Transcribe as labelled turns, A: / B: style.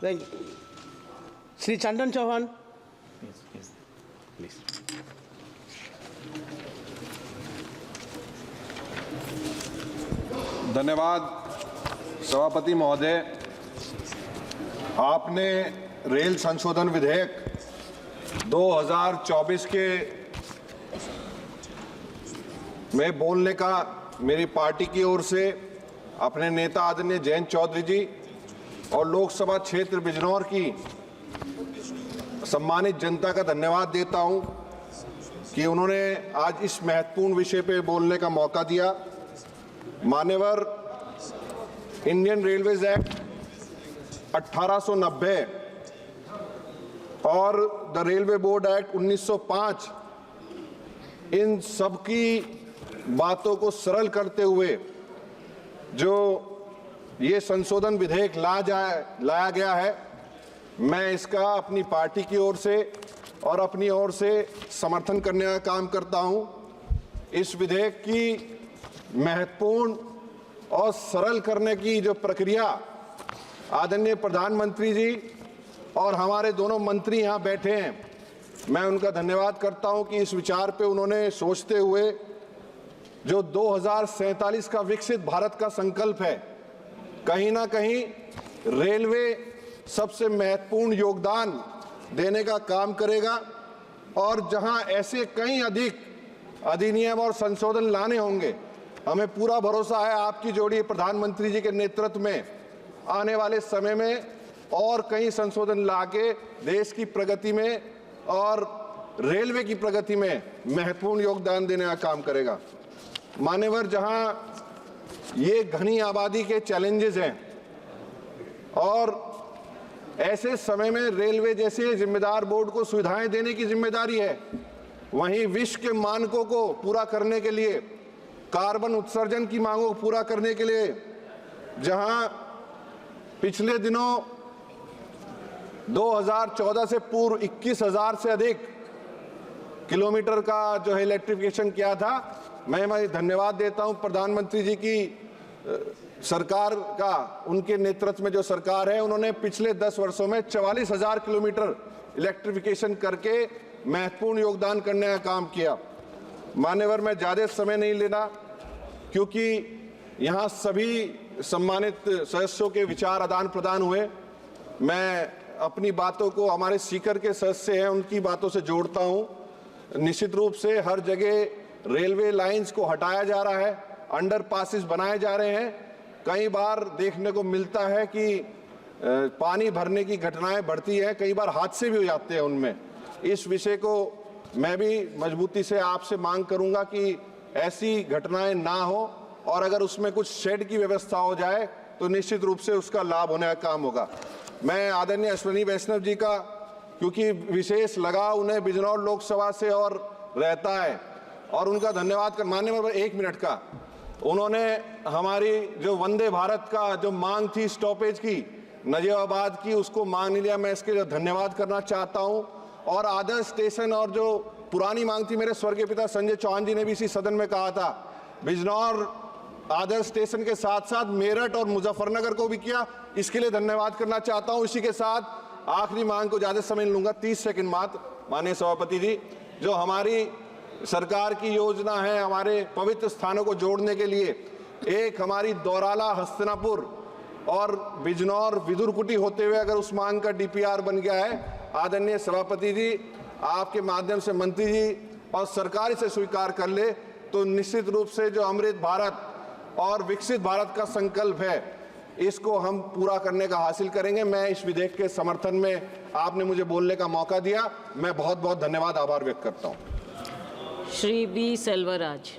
A: Thank you. Shri Chandan Chauhan. Yes, please.
B: धन्यवाद सभापति महोदय। आपने रेल संशोधन विधेयक 2024 के में बोलने का मेरी पार्टी की ओर से अपने नेता आदरणीय जयंत चौधरी जी और लोकसभा क्षेत्र बिजनौर की सम्मानित जनता का धन्यवाद देता हूं कि उन्होंने आज इस महत्वपूर्ण विषय पे बोलने का मौका दिया। मान्यवर, इंडियन रेलवेज एक्ट 1890 और द रेलवे बोर्ड एक्ट 1905 इन सब की बातों को सरल करते हुए जो ये संशोधन विधेयक लाया गया है, मैं इसका अपनी पार्टी की ओर से और अपनी ओर से समर्थन करने का काम करता हूं। इस विधेयक की महत्वपूर्ण और सरल करने की जो प्रक्रिया आदरणीय प्रधानमंत्री जी और हमारे दोनों मंत्री यहाँ बैठे हैं, मैं उनका धन्यवाद करता हूं कि इस विचार पे उन्होंने सोचते हुए जो 2047 का विकसित भारत का संकल्प है, कहीं ना कहीं रेलवे सबसे महत्वपूर्ण योगदान देने का काम करेगा। और जहां ऐसे कई अधिक अधिनियम और संशोधन लाने होंगे, हमें पूरा भरोसा है आपकी जोड़ी प्रधानमंत्री जी के नेतृत्व में आने वाले समय में और कई संशोधन लाके देश की प्रगति में और रेलवे की प्रगति में महत्वपूर्ण योगदान देने का काम करेगा। मान्यवर, जहां ये घनी आबादी के चैलेंजेस हैं और ऐसे समय में रेलवे जैसे जिम्मेदार बोर्ड को सुविधाएं देने की जिम्मेदारी है, वहीं विश्व के मानकों को पूरा करने के लिए, कार्बन उत्सर्जन की मांगों को पूरा करने के लिए, जहां पिछले दिनों 2014 से पूर्व 21,000 से अधिक किलोमीटर का जो है इलेक्ट्रिफिकेशन किया था, मैं धन्यवाद देता हूं प्रधानमंत्री जी की सरकार का। उनके नेतृत्व में जो सरकार है, उन्होंने पिछले 10 वर्षों में 44,000 किलोमीटर इलेक्ट्रिफिकेशन करके महत्वपूर्ण योगदान करने का काम किया। मान्यवर, मैं ज़्यादा समय नहीं लेना क्योंकि यहाँ सभी सम्मानित सदस्यों के विचार आदान प्रदान हुए। मैं अपनी बातों को हमारे स्पीकर के सदस्य हैं उनकी बातों से जोड़ता हूँ। निश्चित रूप से हर जगह रेलवे लाइंस को हटाया जा रहा है, अंडर पासिस बनाए जा रहे हैं। कई बार देखने को मिलता है कि पानी भरने की घटनाएं बढ़ती हैं, कई बार हादसे भी हो जाते हैं उनमें। इस विषय को मैं भी मजबूती से आपसे मांग करूंगा कि ऐसी घटनाएं ना हो और अगर उसमें कुछ शेड की व्यवस्था हो जाए तो निश्चित रूप से उसका लाभ होने का काम होगा। मैं आदरणीय अश्विनी वैष्णव जी का, क्योंकि विशेष लगाव उन्हें बिजनौर लोकसभा से और रहता है, और उनका धन्यवाद कर माननीय 1 मिनट का, उन्होंने हमारी जो वंदे भारत का जो मांग थी स्टॉपेज की नजीबाबाद की, उसको मान लिया। मैं इसके लिए धन्यवाद करना चाहता हूं। और आदर्श स्टेशन और जो पुरानी मांग थी, मेरे स्वर्गीय पिता संजय चौहान जी ने भी इसी सदन में कहा था, बिजनौर आदर्श स्टेशन के साथ साथ मेरठ और मुजफ्फरनगर को भी किया, इसके लिए धन्यवाद करना चाहता हूं। इसी के साथ आखिरी मांग को ज्यादा समय नहीं लूंगा, 30 सेकंड मात्र। माननीय सभापति जी, जो हमारी सरकार की योजना है हमारे पवित्र स्थानों को जोड़ने के लिए, एक हमारी दौराला हस्तिनापुर और बिजनौर विदुरकुटी होते हुए अगर उस मांग का डीपीआर बन गया है, आदरणीय सभापति जी आपके माध्यम से मंत्री जी और सरकार इसे स्वीकार कर ले तो निश्चित रूप से जो अमृत भारत और विकसित भारत का संकल्प है, इसको हम पूरा करने का हासिल करेंगे। मैं इस विधेयक के समर्थन में आपने मुझे बोलने का मौका दिया, मैं बहुत बहुत धन्यवाद आभार व्यक्त करता हूँ।
C: श्री बी सेल्वराज।